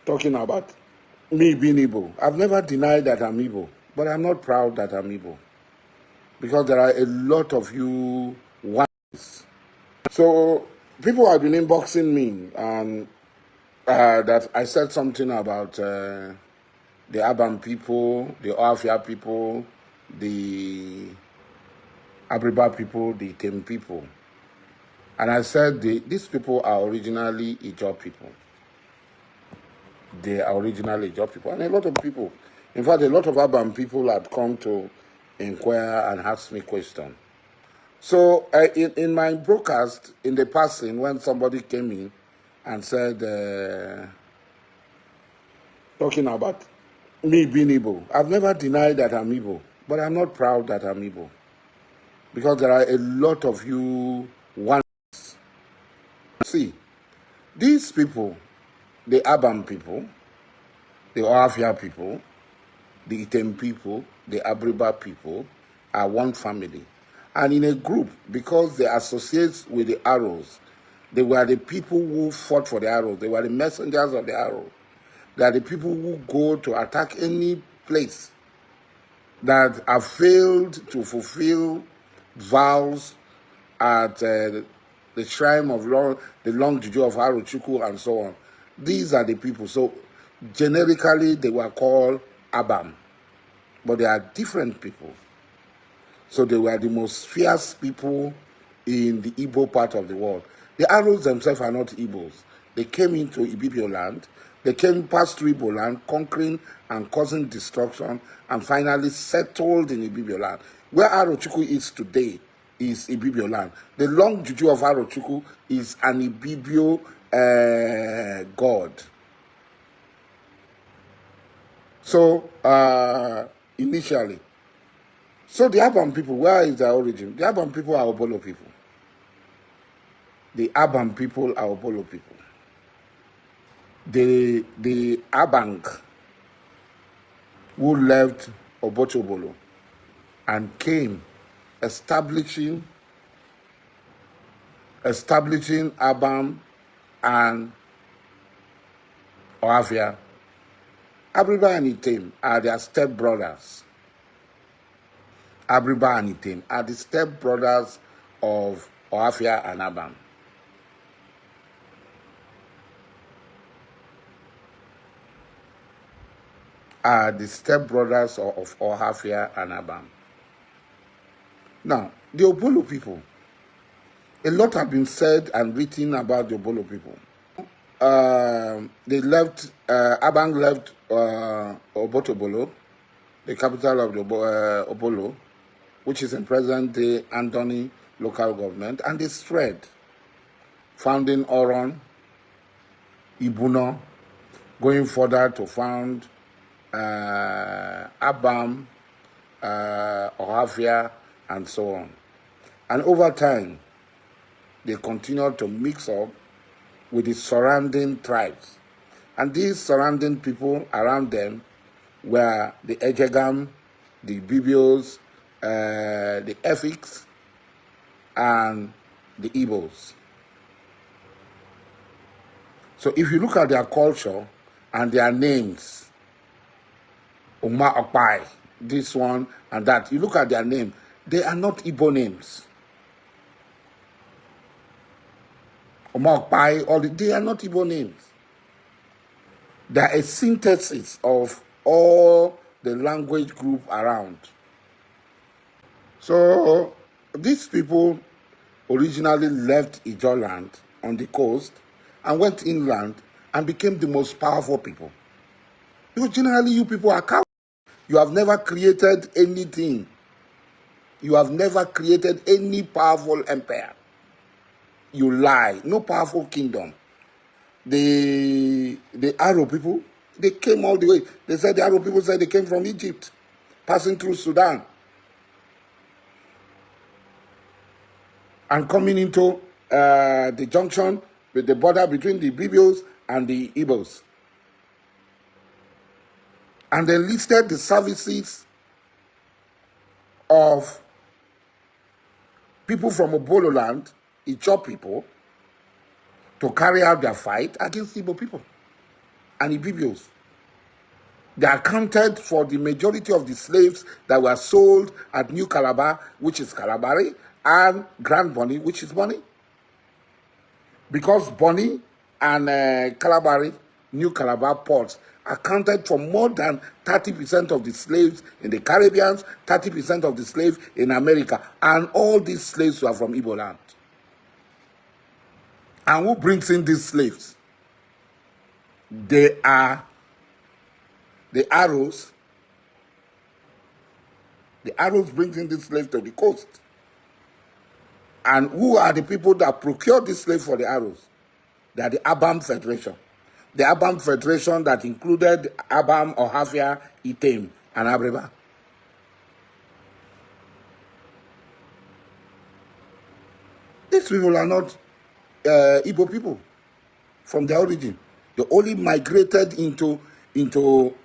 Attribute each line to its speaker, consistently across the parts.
Speaker 1: talking about me being Igbo. I've never denied that I'm Igbo, but I'm not proud that I'm Igbo because there are a lot of you ones. So people have been inboxing me and that I said something about the Abam people, the Oafia people, the Abriba people, the Tem people. And I said these people are originally Ijaw people. They are originally Ijaw people. And a lot of people, in fact, a lot of Abam people had come to inquire and ask me questions. So in my broadcast, in the passing, when somebody came in and said, talking about me being Igbo, I've never denied that I'm Igbo, but I'm not proud that I'm Igbo. Because there are a lot of you ones. See, these people, the Abam people, the Oafia people, the Item people, the Abriba people, are one family. And in a group, because they associate with the arrows, they were the people who fought for the arrows. They were the messengers of the arrow. They are the people who go to attack any place that have failed to fulfill vows at the shrine of the long juju of Arochukwu and so on. These are the people. So generically, they were called Abam. But they are different people. So they were the most fierce people in the Igbo part of the world. The Arrows themselves are not Igbos. They came into Ibibio land. They came past through Igbo land, conquering and causing destruction, and finally settled in Ibibio land. Where Arochukwu is today is Ibibio land. The long juju of Arochukwu is an Ibibio god. So, initially, so the Abam people, where is their origin? The Abam people are Obolo people. The Abam people are Obolo people. The Abang who left Obochobolo and came establishing Abam and Oafia. Abriba and Item are their stepbrothers. Abriba and Item are the stepbrothers of Oafia and Abam. Are the stepbrothers of Oafia and Abam. Now, the Obolo people, a lot have been said and written about the Obolo people. They left, Abang left Obotobolo, the capital of the Obolo, which is in present-day Andoni local government, and they spread, founding Oron, Ibuno, going further to found Abam, Oafia, and so on. And over time, they continued to mix up with the surrounding tribes. And these surrounding people around them were the Ejegam, the Bibios, the Efiks, and the Igbos. So if you look at their culture and their names, Uma Okpai, this one and that, you look at their name, they are not Igbo names. Uma Okpai, they are not Igbo names. They are a synthesis of all the language group around. So these people originally left Ijaw land on the coast and went inland and became the most powerful people. Because generally you people are cowards. You have never created anything. You have never created any powerful empire. You lie. No powerful kingdom. The Arab people, they came all the way. They said the Arab people said they came from Egypt, passing through Sudan, and coming into the junction with the border between the Bibios and the Igbos. And they listed the services of people from Obolo land, Ijaw people, to carry out their fight against Igbo people. and Ibibios. They accounted for the majority of the slaves that were sold at New Calabar, which is Calabari, and Grand Bonny, which is Bonny. Because Bonny and Calabari, New Calabar ports, accounted for more than 30% of the slaves in the Caribbean, 30% of the slaves in America, and all these slaves were from Igbo land. And who brings in these slaves? They are the arrows. The arrows brings in these slaves to the coast. And who are the people that procure these slaves for the arrows? They are the Abam Federation. The Abam Federation that included Abam, Ohafia, Item, and Abreba. These people are not Igbo people from their origin. They only migrated into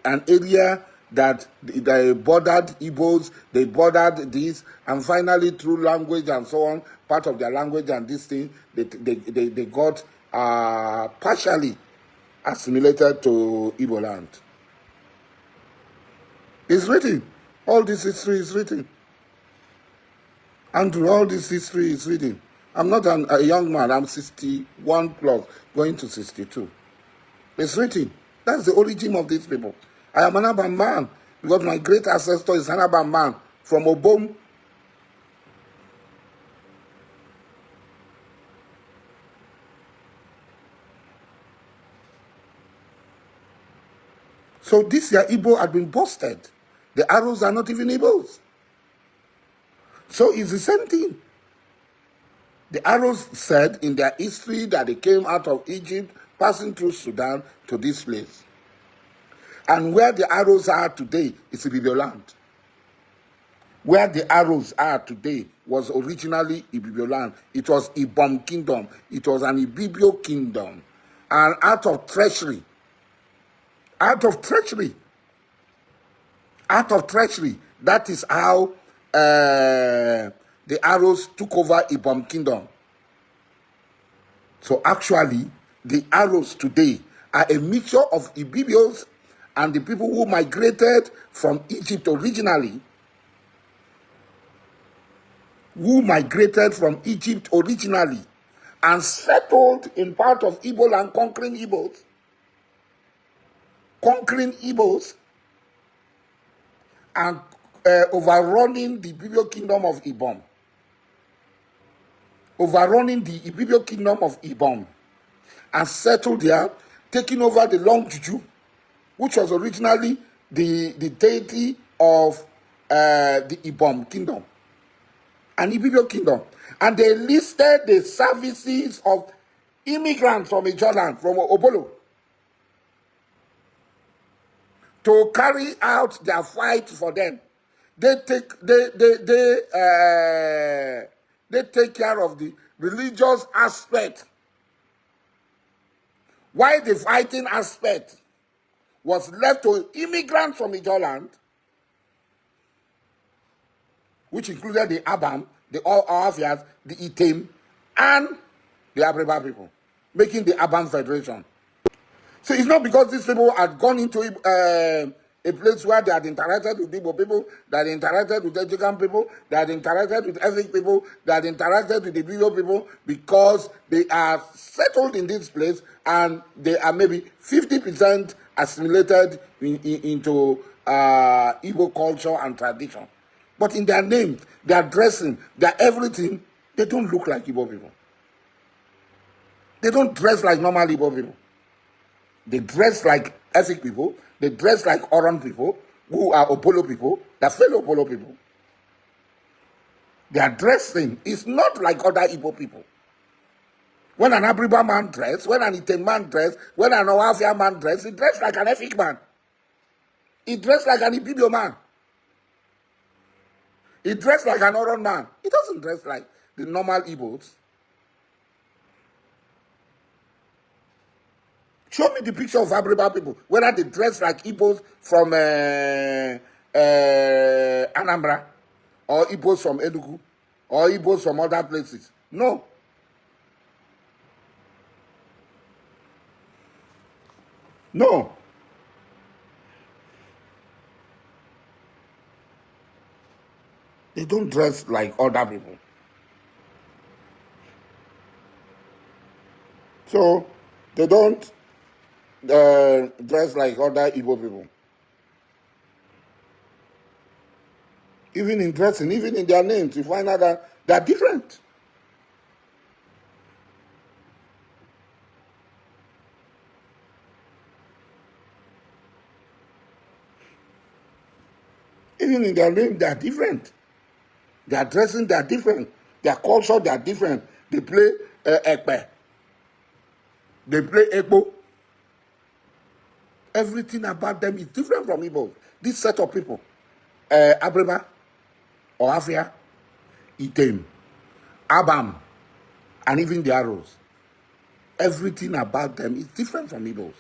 Speaker 1: an area that they bordered Igbos, they bordered this, and finally through language and so on, part of their language and this thing, they got partially assimilated to Igbo land. It's written. All this history is written. Andrew, all this history is written. I'm not a young man. I'm 61 plus, going to 62. It's written. That's the origin of these people. I am an Abam man because my great ancestor is an Abam man from Obom. So this year, Igbo had been busted. The arrows are not even Igbos. So it's the same thing. The arrows said in their history that they came out of Egypt, passing through Sudan to this place. And where the arrows are today is Ibibio land. Where the arrows are today was originally Ibibio land. It was Ibom kingdom. It was an Ibibio kingdom. And out of treachery, that is how the arrows took over Ibom kingdom. So actually, the arrows today are a mixture of Ibibios and the people who migrated from Egypt originally, and settled in part of Igbo land, conquering Igbos, and overrunning the Ibibio kingdom of Ibom. And settled there, taking over the Long Juju, which was originally the deity of the Ibom kingdom, an Ibibio kingdom. And they listed the services of immigrants from Ijoland, from Obolo, to carry out their fight for them. They take care of the religious aspect, while the fighting aspect was left to immigrants from Ijoland, which included the Abam, the Oafias, the Item, and the Abreba people, making the Abam Federation. So it's not because these people had gone into a place where they had interacted with Igbo people, they had interacted with Ejigan people, they had interacted with ethnic people, they had interacted with the Igbo people, because they are settled in this place and they are maybe 50% assimilated into Igbo culture and tradition. But in their names, their dressing, their everything, they don't look like Igbo people. They don't dress like normal Igbo people. They dress like ethnic people. They dress like Oron people, who are Opolo people, they're fellow Opolo people. Their dressing is not like other Igbo people. When an Abriba man dress, when an Item man dress, when an Oafia man dress, he dressed like an Efik man. He dressed like an Ibibio man. He dressed like an Oron man. He doesn't dress like the normal Igbos. Show me the picture of Abriba people, whether they dress like Igbos from Anambra, or Igbos from Enugu, or Igbos from other places. No. No. They don't dress like other people. So they don't dress like other Igbo people. Even in dressing, even in their names, you find out that they're different. Even in their name, they're different. Their dressing, they're different. Their culture, they're different. They play ekpe. They play ekpo. Everything about them is different from Igbo. This set of people, Abreba, Oafia, Item, Abam, and even the arrows. Everything about them is different from Igbos.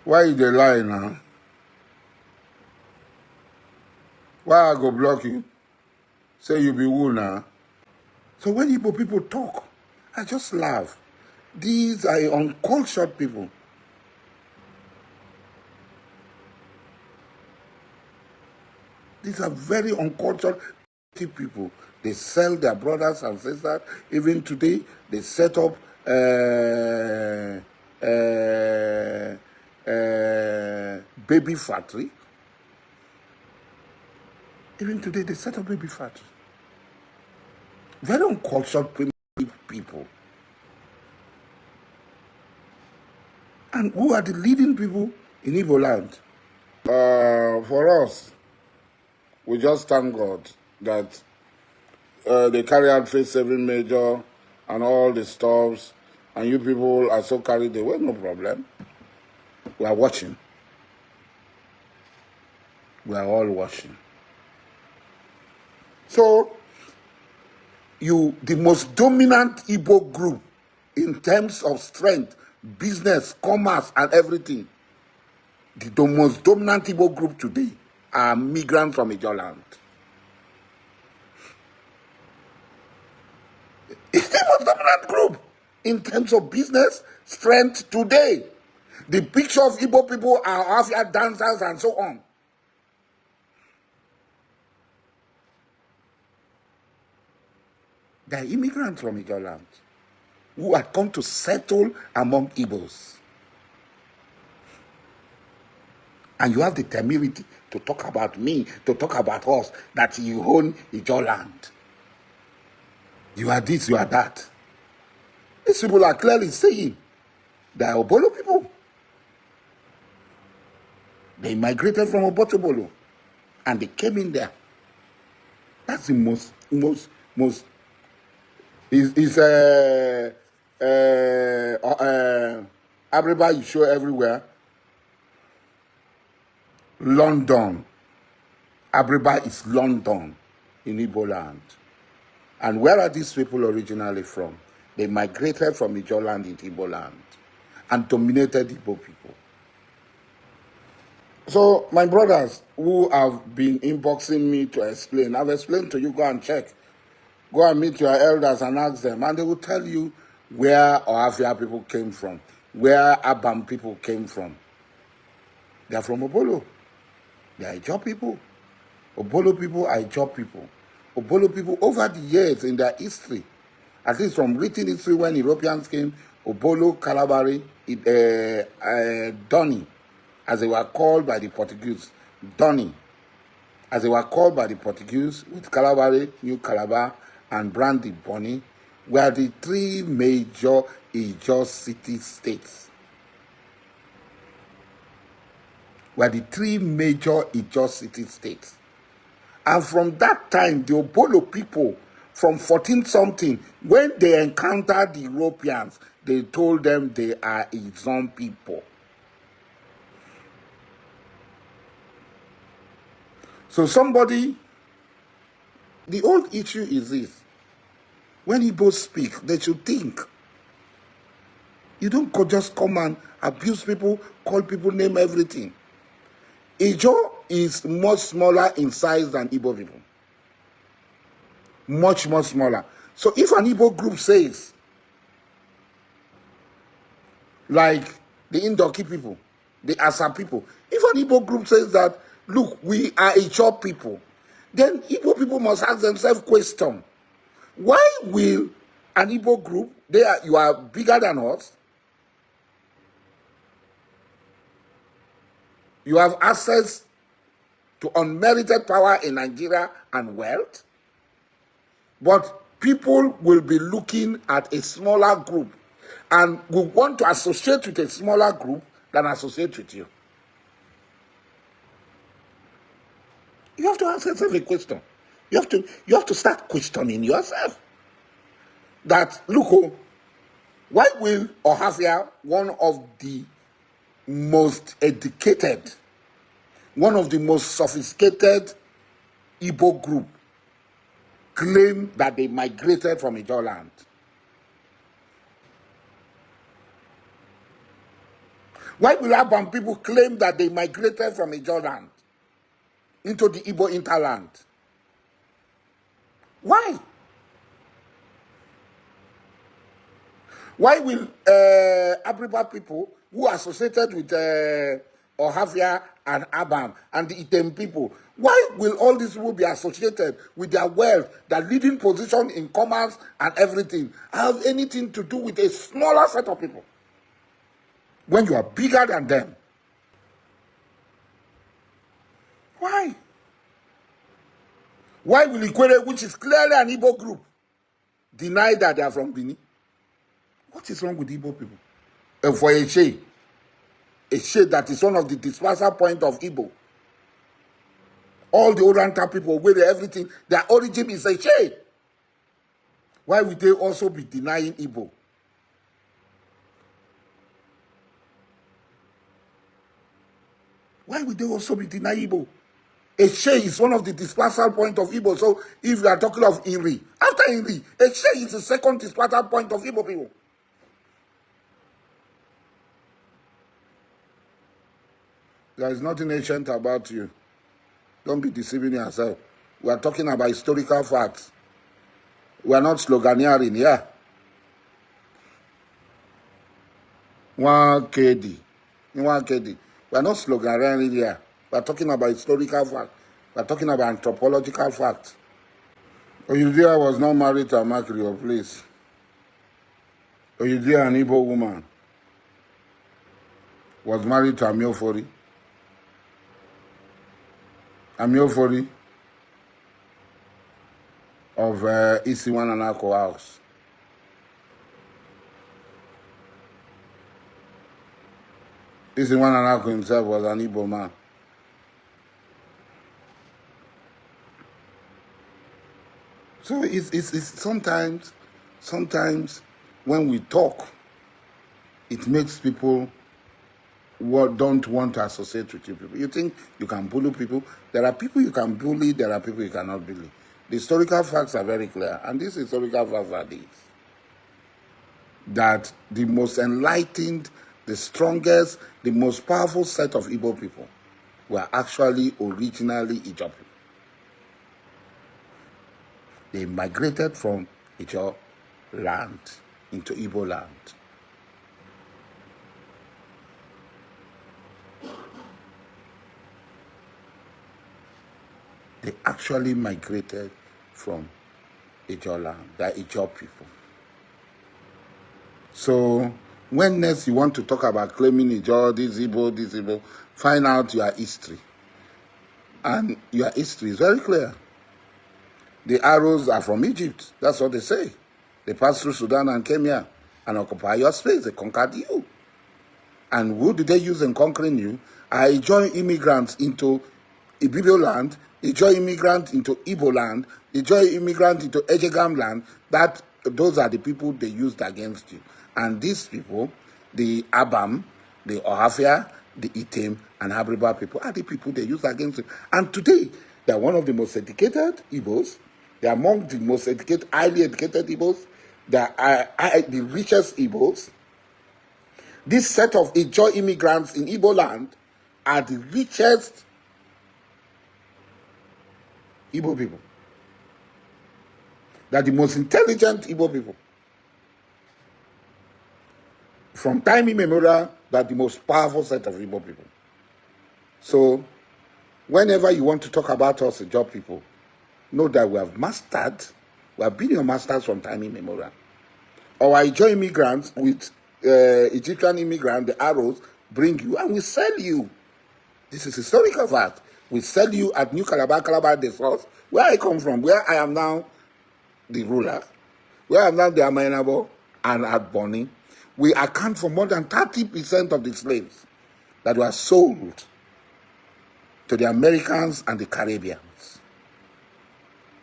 Speaker 1: Why is they lie now? Why I go block you? Say you be who now? So when Igbo people talk, I just laugh. These are uncultured people. These are very uncultured people. They sell their brothers and sisters. Even today, they set up baby factory. Even today, they set up baby factory. Very uncultured people. And who are the leading people in Igbo land? For us, we just thank God that they carry out phase 7 major and all the stuffs, and you people are so carried away, no problem. We are watching. We are all watching. So, the most dominant Igbo group in terms of strength, business, commerce, and everything, the most dominant Igbo group today are migrants from Ijo land. It's the most dominant group in terms of business, strength today. The picture of Igbo people are Afia dancers and so on. They are immigrants from Ijo land who had come to settle among Igbos. And you have the temerity to talk about me, to talk about us, that you own Ijo land. You are this, you are that. These people are clearly saying they are Obolo people. They migrated from Obotobolo and they came in there. That's the most is Abreba you show everywhere. London. Abreba is London in Igbo land. And where are these people originally from? They migrated from Ijo land into Igbo land and dominated Igbo people. So, my brothers who have been inboxing me to explain, I've explained to you, go and check. Go and meet your elders and ask them, and they will tell you where Oafia people came from, where Abam people came from. They are from Obolo. They are Ijo people. Obolo people are Ijo people. Obolo people, over the years in their history, at least from written history when Europeans came, Obolo, Calabari, Doni, as they were called by the Portuguese, Doni, as they were called by the Portuguese, with Calabari, New Calabar, and Brandy Bonny, were the three major Ijo city-states. And from that time, the Obolo people, from 14-something, when they encountered the Europeans, they told them they are Izon people. So somebody, the old issue is this. When Igbos speak, they should think. You don't just come and abuse people, call people, name everything. Ijo is much smaller in size than Igbo people. Much, much smaller. So if an Igbo group says, like the Indoki people, the Asa people. If an Igbo group says that, look, we are a chop people, then Igbo people must ask themselves question. Why will an Igbo group, you are bigger than us, you have access to unmerited power in Nigeria and wealth, but people will be looking at a smaller group and will want to associate with a smaller group than associate with you. You have to ask yourself a question. You have to start questioning yourself. That, look, why will Ohafia, one of the most educated, one of the most sophisticated Igbo group, claim that they migrated from Ijo land? Why will Abam people claim that they migrated from Ijo land into the Igbo interland? Why? Why will Abriba people who are associated with Ohafia and Abam and the Item people, why will all these people be associated with their wealth, their leading position in commerce and everything, have anything to do with a smaller set of people when you are bigger than them? Why? Why will Ikwere, which is clearly an Igbo group, deny that they are from Benin? What is wrong with Igbo people? And for a shade that is one of the dispersal point of Igbo. All the Oranta people, where everything, their origin is a shade. Why would they also be denying Igbo? Why would they also be denying Igbo? Eshe is one of the dispersal point of Igbo. So if you are talking of Inri, after Inri, Eshe is the second dispersal point of Igbo people. There is nothing ancient about you. Don't be deceiving yourself. We are talking about historical facts. We are not sloganeering here. 1 KD. We are not sloganeering here. We are talking about historical facts. We are talking about anthropological facts. Oyudia was not married to a Makrio, please. Oyudia, an Igbo woman, was married to a Miofori. Amiofori of Isiwan and Ako House. Isiwan and Ako himself was an Igbo man. So it's sometimes when we talk, it makes people don't want to associate with you people. You think you can bully people? There are people you can bully, there are people you cannot bully. The historical facts are very clear, and these historical facts are these: that the most enlightened, the strongest, the most powerful set of Igbo people were actually originally Ijo people. They migrated from Ijo land into Igbo land. They actually migrated from Ijo land. They are Ijo people. So when next you want to talk about claiming Ijo, this Igbo, find out your history. And your history is very clear. The arrows are from Egypt. That's what they say. They passed through Sudan and came here and occupied your space. They conquered you. And who did they use in conquering you? I joined immigrants into Ibibio land, they join immigrants into Igbo land, they join immigrants into Ejegam land. Those are the people they used against you. And these people, the Abam, the Ohafia, the Item, and Abriba people are the people they use against you. And today, they are one of the most educated Igbos. They are among the most educated, highly educated Igbos. They are the richest Igbos. This set of Ijo immigrants in Igbo land are the richest Igbo people. They are the most intelligent Igbo people. from time immemorial, that the most powerful set of Igbo people. So, whenever you want to talk about us, the job people, know that we have been your masters from time immemorial. Our Ijo immigrants with Egyptian immigrants, the arrows, bring you and we sell you. This is historical fact. We sell you at New Calabar, the source, where I come from, where I am now the ruler, where I am now the Amainabo, and at Bonny. We account for more than 30% of the slaves that were sold to the Americans and the Caribbeans.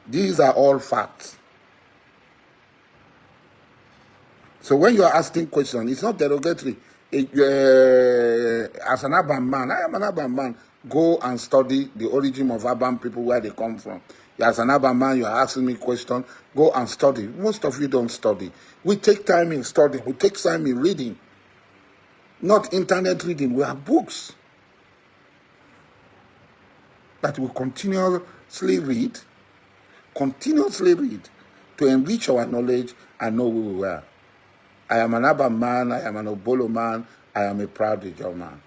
Speaker 1: These are all facts. So when you are asking questions, it's not derogatory. As an Abam man, I am an Abam man. Go and study the origin of Abam people, where they come from. As an Abam man, you are asking me questions. Go and study. Most of you don't study. We take time in studying. We take time in reading. Not internet reading. We have books that we continuously read to enrich our knowledge and know who we were. I am an Abam man, I am an Obolo man, I am a proud Ijaw man.